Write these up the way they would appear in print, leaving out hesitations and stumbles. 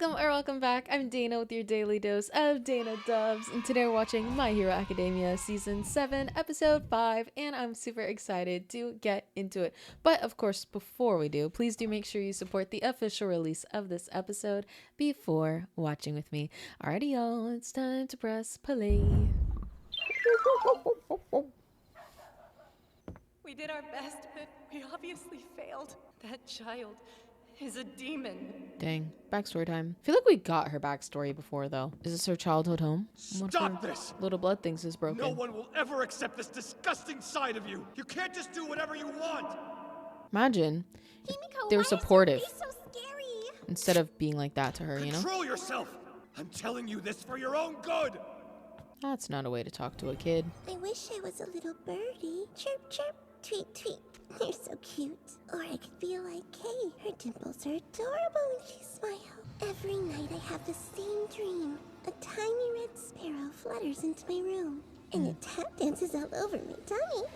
Welcome back. I'm Dana with your daily dose of Dana Dubs, and today we're watching My Hero Academia Season 7, Episode 5, and I'm super excited to get into it. But of course, before we do, please do make sure you support the official release of this episode before watching with me. Alrighty, y'all, it's time to press play. We did our best, but we obviously failed. That child is a demon. Dang, backstory time. I feel like we got her backstory before, though. Is this her childhood home? Stop this! Little blood thinks is broken. No one will ever accept this disgusting side of you. You can't just do whatever you want. Imagine Himiko, they were supportive why is your face so scary? instead of being like that to her, you know? Control yourself. I'm telling you this for your own good. That's not a way to talk to a kid. I wish I was a little birdie. Chirp, chirp, tweet, tweet. They're so cute. Or I could be like Kay. Her dimples are adorable when she smiles. Every night I have the same dream. A tiny red sparrow flutters into my room. And it tap dances all over my tummy.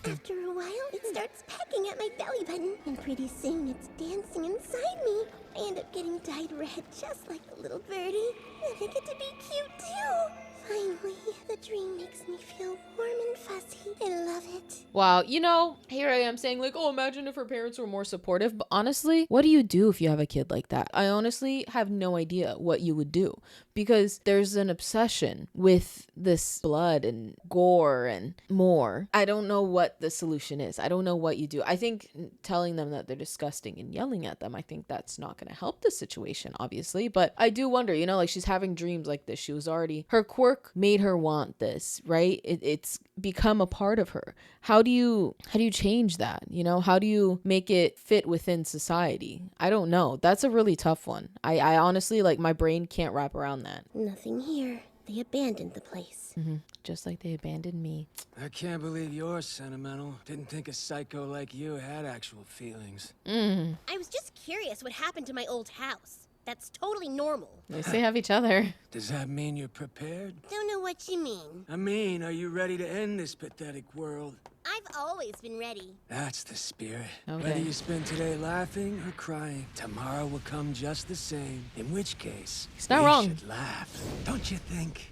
After a while, it starts pecking at my belly button. And pretty soon, it's dancing inside me. I end up getting dyed red just like the little birdie. And I get to be cute too. Finally, the dream makes me feel warm and fuzzy. I love it. Wow, you know, here I am saying like, oh, imagine if her parents were more supportive. But honestly, what do you do if you have a kid like that? I honestly have no idea what you would do, because there's an obsession with this blood and gore and more. I don't know what the solution is. I don't know what you do. I think telling them that they're disgusting and yelling at them, I think that's not going to help the situation, obviously. But I do wonder, you know, like she's having dreams like this. She was already, her quirk made her want this, right? It's become a part of her. How do you change that? You know, how do you make it fit within society? I don't know. That's a really tough one. I honestly, like, my brain can't wrap around that. Nothing here. They abandoned the place. Just like they abandoned me. I can't believe you're sentimental. Didn't think a psycho like you had actual feelings. I was just curious what happened to my old house. That's totally normal. They say have each other. Does that mean you're prepared? Don't know what you mean. I mean, are you ready to end this pathetic world? I've always been ready. That's the spirit. Okay. Whether you spend today laughing or crying, tomorrow will come just the same. In which case, He's not we wrong. should laugh. Don't you think?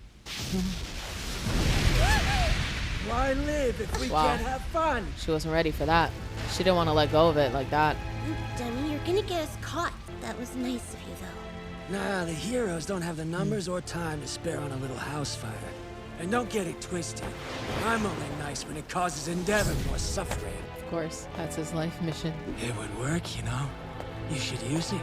Why live if we Wow. can't have fun? She wasn't ready for that. She didn't want to let go of it like that. You dummy, you're gonna get us caught. That was nice of you, though. Nah, the heroes don't have the numbers or time to spare on a little house fire. And don't get it twisted. I'm only nice when it causes Endeavor more suffering. Of course, that's his life mission. It would work, you know. You should use it.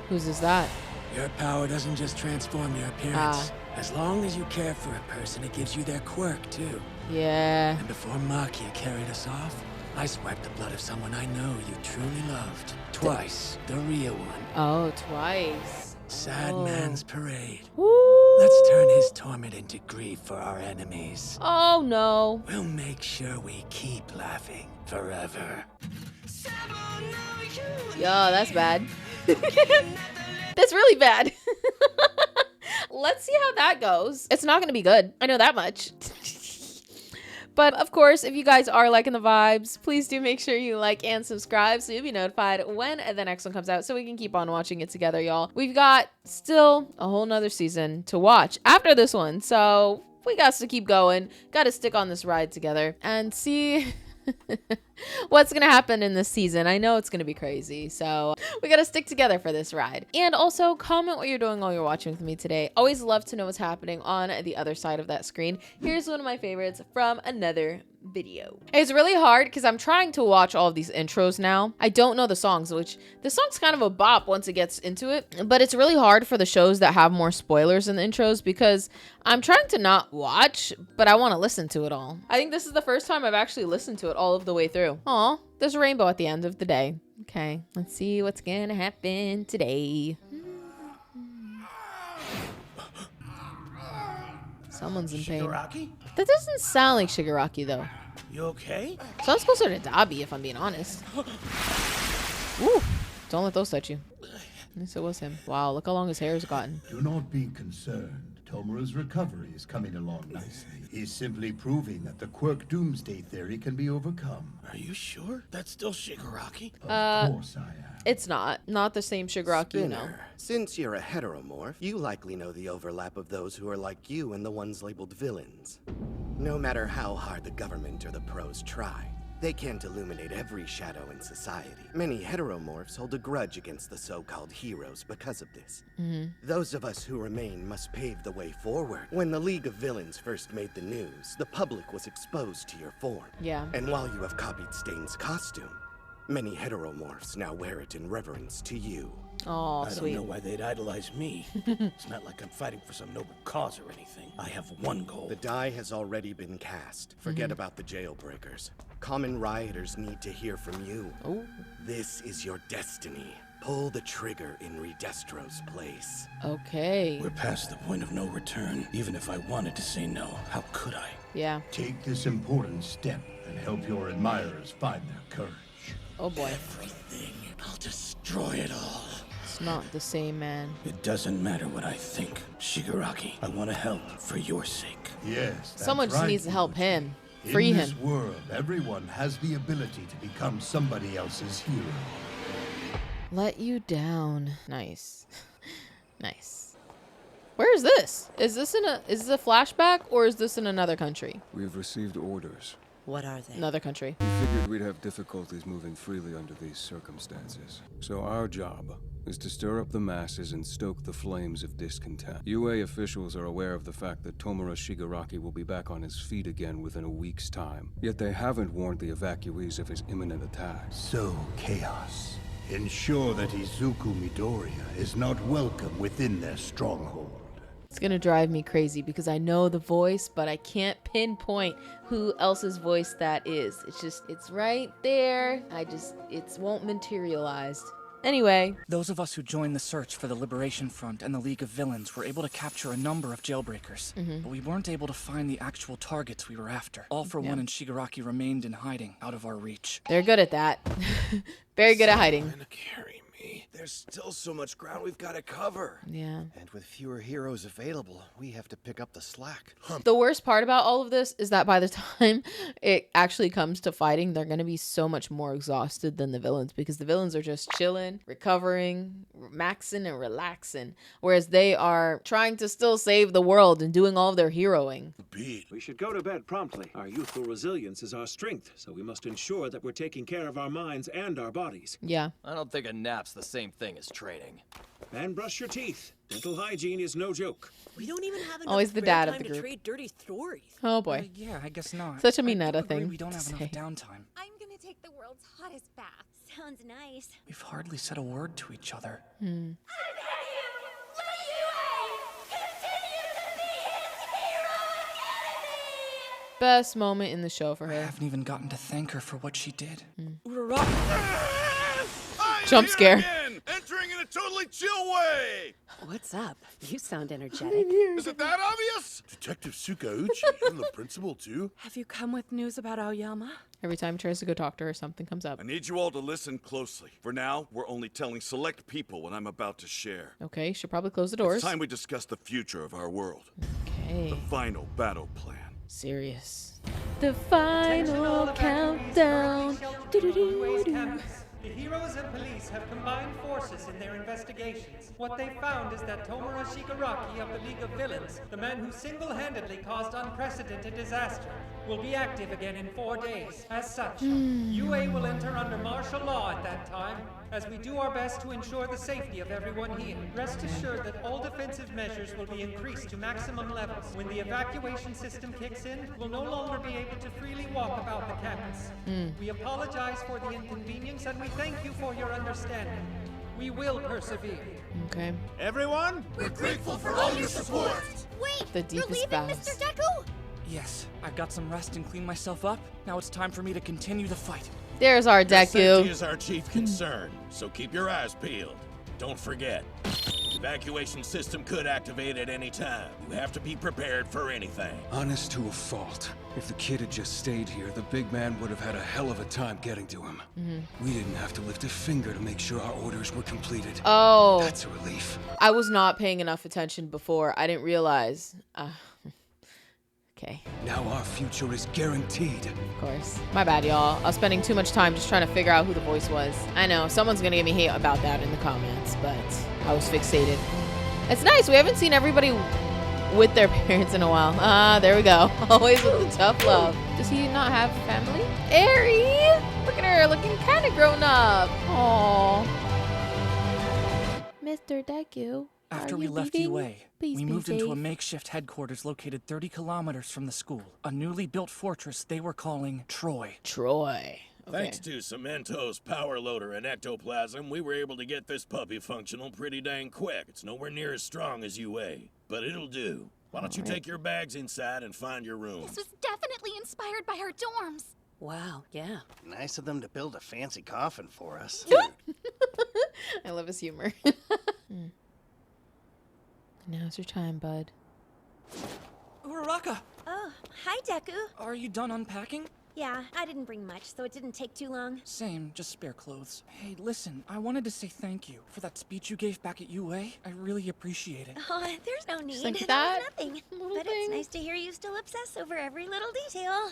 Whose is that? Your power doesn't just transform your appearance. As long as you care for a person, it gives you their quirk, too. Yeah. And before Makia carried us off, I swiped the blood of someone I know you truly loved. Twice, the real one. Oh, twice. Sad man's parade. Woo. Let's turn his torment into grief for our enemies. Oh, no. We'll make sure we keep laughing forever. Yo, that's bad. That's really bad. Let's see how that goes. It's not going to be good. I know that much. But of course, if you guys are liking the vibes, please do make sure you like and subscribe so you'll be notified when the next one comes out so we can keep on watching it together, y'all. We've got still a whole nother season to watch after this one, so we got to keep going. Got to stick on this ride together and see what's gonna happen in this season. I know it's gonna be crazy, so we gotta stick together for this ride. And also comment what you're doing while you're watching with me today. Always love to know what's happening on the other side of that screen. Here's one of my favorites from another video. It's really hard because I'm trying to watch all of these intros now. I don't know the songs, which the song's kind of a bop once it gets into it, but it's really hard for the shows that have more spoilers in the intros because I'm trying to not watch, but I want to listen to it all. I think this is the first time I've actually listened to it all of the way through. Aw, there's a rainbow at the end of the day. Okay, let's see what's gonna happen today. Someone's in pain. Shigaraki? That doesn't sound like Shigaraki though. You okay? Sounds closer to Dabi if I'm being honest. Ooh, don't let those touch you. At least it was him. Wow, look how long his hair's gotten. Do not be concerned, Tomura's recovery is coming along nicely. He's simply proving that the quirk doomsday theory can be overcome. Are you sure? That's still Shigaraki? Of course I am. It's not the same Shigaraki, you know. Spinner, since you're a heteromorph, you likely know the overlap of those who are like you and the ones labeled villains. No matter how hard the government or the pros try, they can't illuminate every shadow in society. Many heteromorphs hold a grudge against the so-called heroes because of this. Those of us who remain must pave the way forward. When the League of Villains first made the news, the public was exposed to your form. Yeah. And while you have copied Stain's costume, many heteromorphs now wear it in reverence to you. Oh, I sweet. don't know why they'd idolize me. It's not like I'm fighting for some noble cause or anything. I have one goal. The die has already been cast. Forget about the jailbreakers. Common rioters need to hear from you. Oh. This is your destiny. Pull the trigger in Redestro's place. Okay. We're past the point of no return. Even if I wanted to say no, how could I? Yeah. Take this important step and help your admirers find their courage. Oh boy. Everything. I'll destroy it all. It's not the same, man. It doesn't matter what I think. Shigaraki, I want to help for your sake. Yes, that's Someone just right, needs to help Yuichi. him. Free In him. this world, everyone has the ability to become somebody else's hero. Let you down. Nice. Nice. Where is this? Is this a flashback or is this in another country? We've received orders. What are they? Another country. We figured we'd have difficulties moving freely under these circumstances. So our job is to stir up the masses and stoke the flames of discontent. UA officials are aware of the fact that Tomura Shigaraki will be back on his feet again within a week's time. Yet they haven't warned the evacuees of his imminent attack. So, Chaos. Ensure that Izuku Midoriya is not welcome within their stronghold. It's gonna drive me crazy because I know the voice, but I can't pinpoint who else's voice that is. It's right there. It won't materialize. Anyway. Those of us who joined the search for the Liberation Front and the League of Villains were able to capture a number of jailbreakers, but we weren't able to find the actual targets we were after. All for One and Shigaraki remained in hiding, out of our reach. They're good at that. Very good at hiding. Carry me. There's still so much ground we've got to cover. Yeah. And with fewer heroes available, we have to pick up the slack. The worst part about all of this is that by the time it actually comes to fighting, they're going to be so much more exhausted than the villains because the villains are just chilling, recovering, maxing, and relaxing, whereas they are trying to still save the world and doing all of their heroing. We should go to bed promptly. Our youthful resilience is our strength, so we must ensure that we're taking care of our minds and our bodies. Yeah. I don't think a nap's the same thing as training. And brush your teeth. Dental hygiene is no joke. We don't even have enough Always the spare dad of time the to group. trade dirty stories. Oh boy. Yeah, I guess not. Such a I do Mineta agree thing We don't to have say. enough downtime. I'm gonna take the world's hottest bath. Sounds nice. We've hardly said a word to each other. Best moment in the show for I her. haven't even gotten to thank her for what she did. Jump scare. Again, entering in a totally chill way. What's up? You sound energetic. Is it that obvious? Detective Tsukauchi and the principal too. Have you come with news about Aoyama? Every time he tries to go talk to her, something comes up. I need you all to listen closely. For now, we're only telling select people what I'm about to share. Okay, should probably close the doors. It's time we discuss the future of our world. Okay. The final battle plan. Serious. The final countdown. Do-do-do-do. The heroes and police have combined forces in their investigations. What they found is that Tomura Shigaraki of the League of Villains, the man who single-handedly caused unprecedented disaster, will be active again in 4 days. As such, UA will enter under martial law at that time, as we do our best to ensure the safety of everyone here. Rest assured that all defensive measures will be increased to maximum levels. When the evacuation system kicks in, we'll no longer be able to freely walk about the campus. We apologize for the inconvenience and we thank you for your understanding. We will persevere. Okay. Everyone, we're grateful for all your support. Wait, The you're deepest leaving, vows. Mr. Deku? Yes, I've got some rest and cleaned myself up. Now it's time for me to continue the fight. There's our Safety Deku. is our chief concern, so keep your eyes peeled. Don't forget, if evacuation system could activate at any time. You have to be prepared for anything. Honest to a fault. If the kid had just stayed here, the big man would have had a hell of a time getting to him. We didn't have to lift a finger to make sure our orders were completed. Oh. That's a relief. I was not paying enough attention before. I didn't realize. Okay. Now our future is guaranteed. Of course. My bad, y'all. I was spending too much time just trying to figure out who the voice was. I know, someone's gonna give me hate about that in the comments, but I was fixated. It's nice. We haven't seen everybody with their parents in a while. Ah, there we go. Always with the tough love. Does he not have family? Eri! Look at her, looking kind of grown up. Aww. Mr. Deku. After we left UA, we moved into a makeshift headquarters located 30 kilometers from the school. A newly built fortress they were calling Troy. Troy. Okay. Thanks to Cemento's power loader and ectoplasm, we were able to get this puppy functional pretty dang quick. It's nowhere near as strong as UA, but it'll do. Why don't you take your bags inside and find your room? This was definitely inspired by our dorms. Wow, yeah. Nice of them to build a fancy coffin for us. I love his humor. Now's your time, bud. Uraraka! Oh, hi, Deku. Are you done unpacking? Yeah, I didn't bring much, so it didn't take too long. Same, just spare clothes. Hey, listen, I wanted to say thank you for that speech you gave back at UA. I really appreciate it. Oh, there's no need. like That that? was nothing. But it's nice to hear you still obsess over every little detail.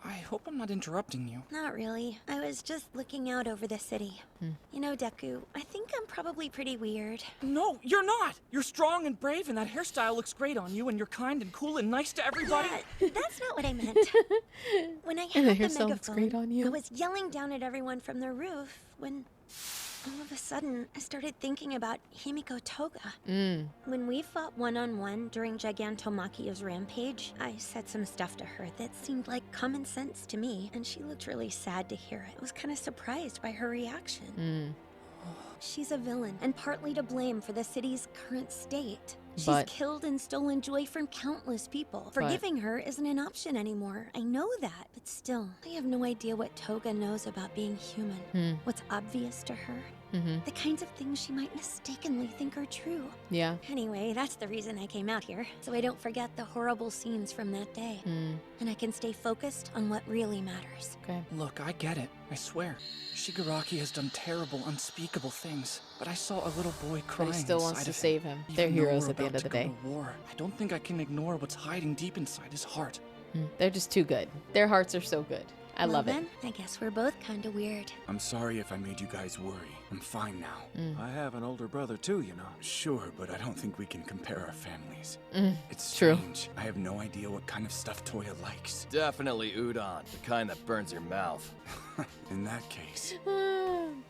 I hope I'm not interrupting you. Not really. I was just looking out over the city. You know, Deku, I think I'm probably pretty weird. No, you're not! You're strong and brave, and that hairstyle looks great on you, and you're kind and cool and nice to everybody. Yeah, that's not what I meant. When I had the megaphone, I was yelling down at everyone from the roof when all of a sudden I started thinking about Himiko Toga. When we fought one-on-one during Gigantomachia's rampage, I said some stuff to her that seemed like common sense to me, and she looked really sad to hear it. I was kind of surprised by her reaction. She's a villain, and partly to blame for the city's current state. She's killed and stolen joy from countless people. Forgiving her isn't an option anymore. I know that, but still, I have no idea what Toga knows about being human. What's obvious to her. The kinds of things she might mistakenly think are true. Yeah. Anyway, that's the reason I came out here, so I don't forget the horrible scenes from that day. And I can stay focused on what really matters. Okay. Look, I get it. I swear. Shigaraki has done terrible, unspeakable things, but I saw a little boy crying But he still wants inside to of him. save him. They're Even though heroes we're at the end about of the to go day. to war, I don't think I can ignore what's hiding deep inside his heart. They're just too good. Their hearts are so good. I love it. Then, I guess we're both kind of weird. I'm sorry if I made you guys worry. I'm fine now. I have an older brother too, you know. Sure, but I don't think we can compare our families. It's True. strange. I have no idea what kind of stuff Toya likes. Definitely udon, the kind that burns your mouth. In that case,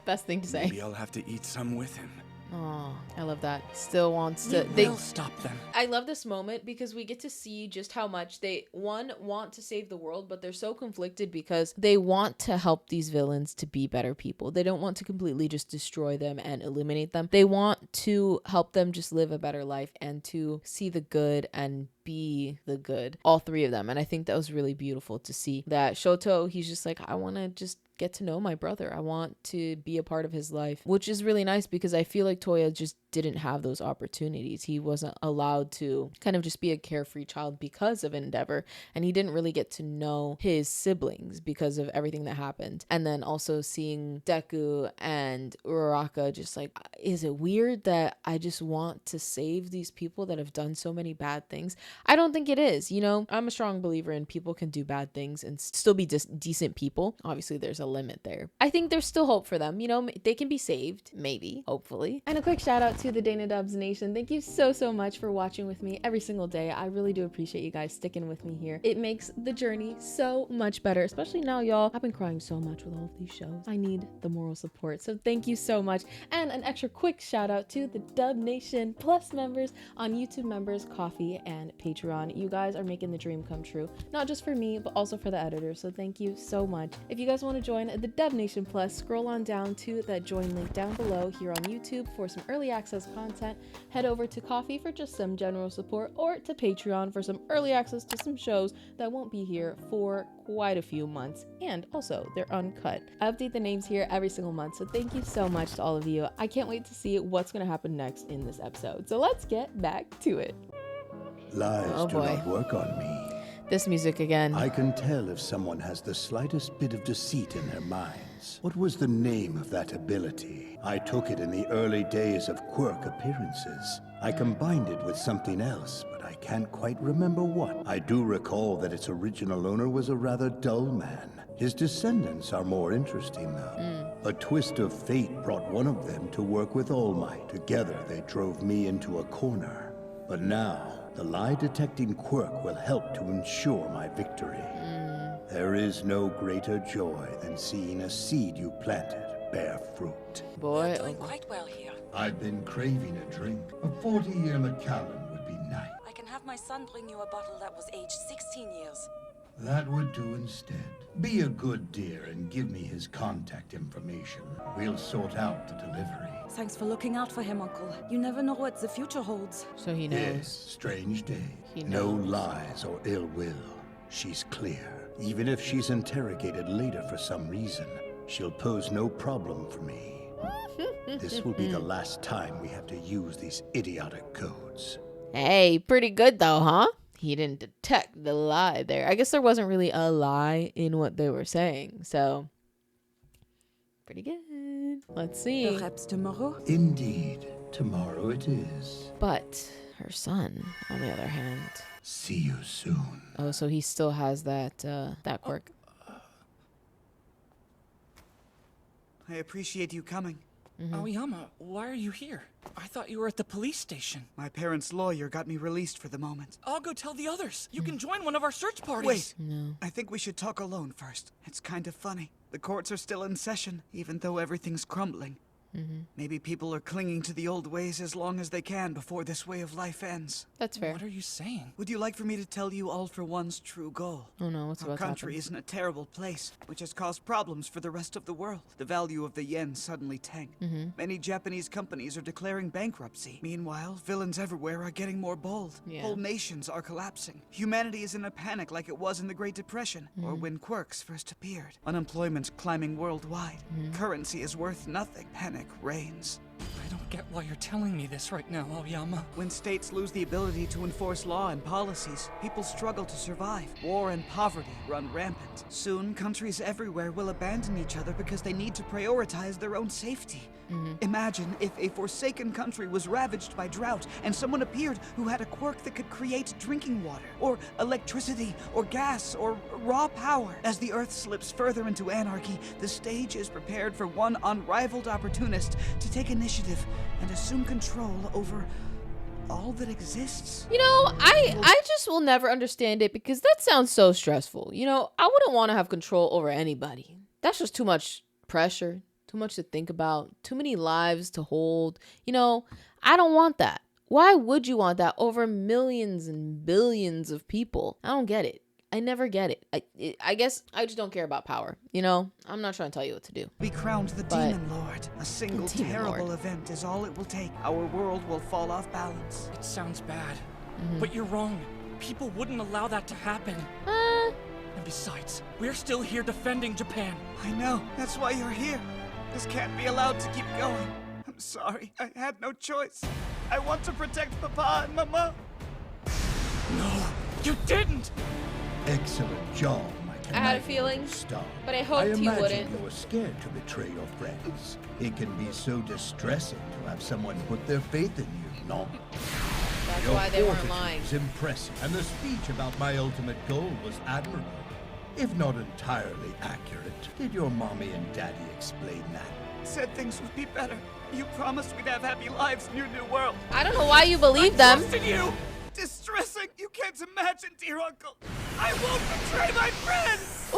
Best thing to say. maybe I'll have to eat some with him. Oh, I love that. Still wants to. They'll stop them. I love this moment because we get to see just how much they want to save the world, but they're so conflicted because they want to help these villains to be better people. They don't want to completely just destroy them and eliminate them. They want to help them just live a better life and to see the good and be the good. All three of them. And I think that was really beautiful to see that Shoto, he's just like, I want to just get to know my brother. I want to be a part of his life, which is really nice because I feel like Toya just didn't have those opportunities. He wasn't allowed to kind of just be a carefree child because of Endeavor, and he didn't really get to know his siblings because of everything that happened. And then also seeing Deku and Uraraka just like, is it weird that I just want to save these people that have done so many bad things? I don't think it is. You know, I'm a strong believer in people can do bad things and still be decent people. Obviously, there's a limit there. I think there's still hope for them. You know, they can be saved, maybe, hopefully. And a quick shout out to the Dana Dubs Nation. Thank you so much for watching with me every single day. I really do appreciate you guys sticking with me here. It makes the journey so much better, especially now, y'all. I've been crying so much with all of these shows. I need the moral support. So thank you so much. And an extra quick shout out to the Dub Nation Plus members on YouTube Members, Coffee, and Patreon. You guys are making the dream come true, not just for me, but also for the editor. So thank you so much. If you guys want to join the Dev Nation Plus, scroll on down to that join link down below here on YouTube for some early access content. Head over to Coffee for just some general support, or to Patreon for some early access to some shows that won't be here for quite a few months, and also they're uncut. I update the names here every single month, so thank you so much to all of you. I can't wait to see what's going to happen next in this episode. So let's get back to it. Lies do not work on me. This music again. I can tell if someone has the slightest bit of deceit in their minds. What was the name of that ability? I took it in the early days of quirk appearances. I combined it with something else, but I can't quite remember what. I do recall that its original owner was a rather dull man. His descendants are more interesting, though. A twist of fate brought one of them to work with All Might. Together, they drove me into a corner. But now, the lie-detecting quirk will help to ensure my victory. There is no greater joy than seeing a seed you planted bear fruit. Boy, Doing quite well here. I've been craving a drink. A 40-year Macallan would be nice. I can have my son bring you a bottle that was aged 16 years. That would do instead. Be a good dear and give me his contact information. We'll sort out the delivery. Thanks for looking out for him, Uncle. You never know what the future holds. So he knows. Yes, strange day. He No knows. lies or ill will. She's clear. Even if she's interrogated later for some reason, she'll pose no problem for me. This will be the last time we have to use these idiotic codes. Hey, pretty good though, huh? He didn't detect the lie there. I guess there wasn't really a lie in what they were saying, so pretty good. Let's see. Perhaps tomorrow? Indeed, tomorrow it is. But her son, on the other hand. See you soon. Oh, so he still has that that quirk. I appreciate you coming. Aoyama, why are you here? I thought you were at the police station. My parents' lawyer got me released for the moment. I'll go tell the others. You can join one of our search parties. Wait, No. I think we should talk alone first. It's kind of funny. The courts are still in session, even though everything's crumbling. Maybe people are clinging to the old ways as long as they can before this way of life ends. That's fair. What are you saying? Would you like for me to tell you All for One's true goal? Oh no, what's Our about to country happen? is in a terrible place, which has caused problems for the rest of the world. The value of the yen suddenly tanked. Many Japanese companies are declaring bankruptcy. Meanwhile, villains everywhere are getting more bold. Yeah. Whole nations are collapsing. Humanity is in a panic like it was in the Great Depression, or when quirks first appeared. Unemployment's climbing worldwide. Currency is worth nothing. Panic reigns. I don't get why you're telling me this right now, Aoyama. When states lose the ability to enforce law and policies, people struggle to survive. War and poverty run rampant. Soon, countries everywhere will abandon each other because they need to prioritize their own safety. Imagine if a forsaken country was ravaged by drought and someone appeared who had a quirk that could create drinking water, or electricity, or gas, or raw power. As the Earth slips further into anarchy, the stage is prepared for one unrivaled opportunist to take initiative and assume control over all that exists. You know, I just will never understand it because that sounds so stressful. You know, I wouldn't want to have control over anybody. That's just too much pressure, too much to think about, too many lives to hold. You know, I don't want that. Why would you want that over millions and billions of people? I don't get it. I never get it. I guess I just don't care about power. You know, I'm not trying to tell you what to do. Be crowned the Demon Lord. A single Demon terrible Lord. event is all it will take. Our world will fall off balance. It sounds bad, but you're wrong. People wouldn't allow that to happen. And besides, we're still here defending Japan. I know. That's why you're here. This can't be allowed to keep going. I'm sorry. I had no choice. I want to protect Papa and Mama. No, you didn't! Excellent job, my I had a conniving feeling, star. but I hoped he imagine wouldn't. you're scared to betray your friends. It can be so distressing to have someone put their faith in you, no? That's Your why they weren't fortitude lying. is impressive, and the speech about my ultimate goal was admirable. If not entirely accurate, did your mommy and daddy explain that? Said things would be better. You promised we'd have happy lives in your new world. I don't know why you believe them. Trusted you! Distressing! You can't imagine, dear uncle. I won't betray my friends!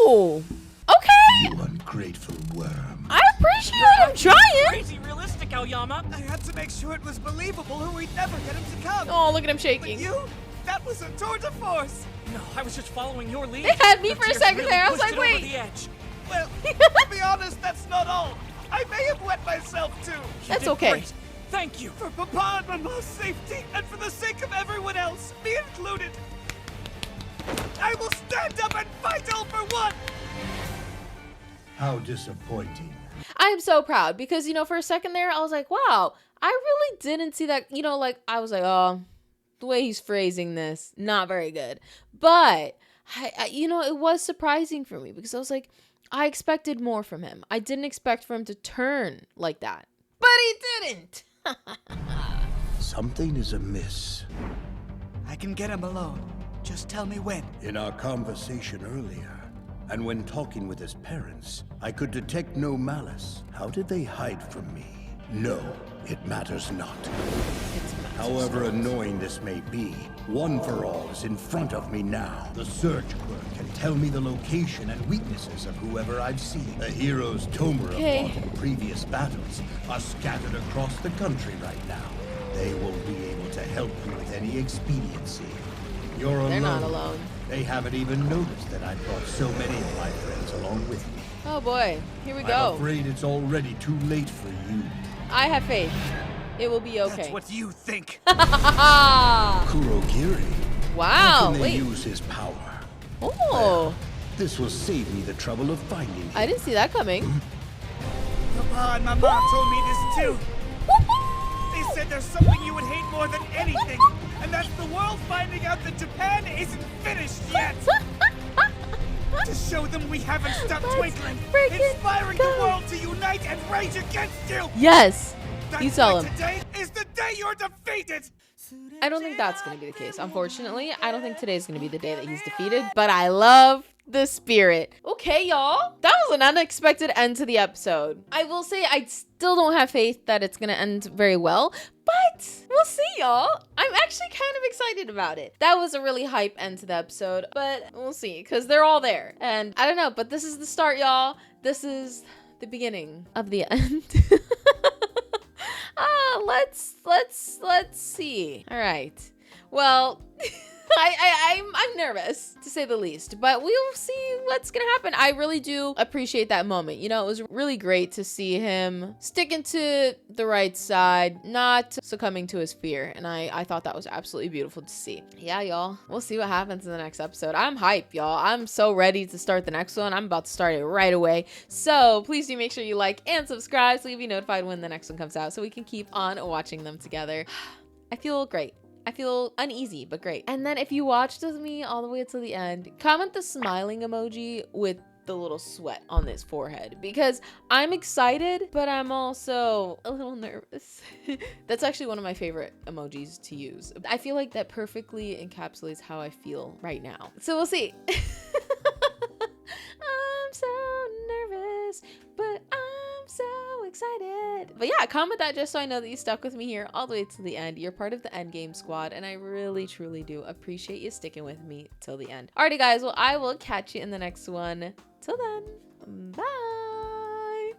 Ooh! Okay! You ungrateful worm. I appreciate him trying! Crazy realistic, Aoyama. Aoyama? I had to make sure it was believable or we'd never get him to come. Oh, look at him shaking. But you? That was a tour de force. No, I was just following your lead. They had me The for a tears second really there. I was pushed like, it over wait. the edge. Well, to be honest, that's not all. I may have wet myself too. That's did okay. Great. Thank you. For Papa and Mama's safety, and for the sake of everyone else, me included, I will stand up and fight all for one! How disappointing. I am so proud because, you know, for a second there, I was like, wow, I really didn't see that. You know, like, I was like, oh, the way he's phrasing this, not very good. But, you know, it was surprising for me because I was like, I expected more from him. I didn't expect for him to turn like that. But he didn't. Something is amiss. I can get him alone. Just tell me when. In our conversation earlier, and when talking with his parents, I could detect no malice. How did they hide from me? No, it matters not. However annoying this may be, One for All is in front of me now. The search clerk can tell me the location and weaknesses of whoever I've seen. The heroes Tomura fought in previous battles are scattered across the country right now. They won't be able to help you with any expediency. You're alone. They're not alone. They haven't even noticed that I brought so many of my friends along with me. Oh boy, here we I'm go. afraid it's already too late for you. I have faith. It will be okay. That's what you think. Kurogiri. Wow, How can they wait. use his power? Oh, This will save me the trouble of finding him. I didn't see that coming. Papa and Mama told me this too. They said there's something you would hate more than anything, and that's the world finding out that Japan isn't finished yet. To show them we haven't stopped twinkling, inspiring the world to unite and rage against you. Yes, That's you tell why him. Today is the day you're defeated. I don't think that's going to be the case. Unfortunately, I don't think today's going to be the day that he's defeated, but I love the spirit. Okay, y'all. That was an unexpected end to the episode. I will say I still don't have faith that it's going to end very well, but we'll see, y'all. I'm actually kind of excited about it. That was a really hype end to the episode, but we'll see because they're all there. And I don't know, but this is the start, y'all. This is the beginning of the end. Let's see. All right. Well, I'm nervous to say the least, but we'll see what's gonna happen. I really do appreciate that moment. You know, it was really great to see him sticking to the right side, not succumbing to his fear, and I thought that was absolutely beautiful to see. Yeah, y'all. We'll see what happens in the next episode. I'm hyped, y'all. I'm so ready to start the next one. I'm about to start it right away. So please do make sure you like and subscribe so you'll be notified when the next one comes out so we can keep on watching them together. I feel great. I feel uneasy, but great. And then if you watched with me all the way until the end, comment the smiling emoji with the little sweat on his forehead because I'm excited, but I'm also a little nervous. That's actually one of my favorite emojis to use. I feel like that perfectly encapsulates how I feel right now. So we'll see. I'm so nervous, but I'm so excited. But yeah, comment that just so I know that you stuck with me here all the way to the end. You're part of the Endgame squad, and I really, truly do appreciate you sticking with me till the end. Alrighty, guys. Well, I will catch you in the next one. Till then, bye.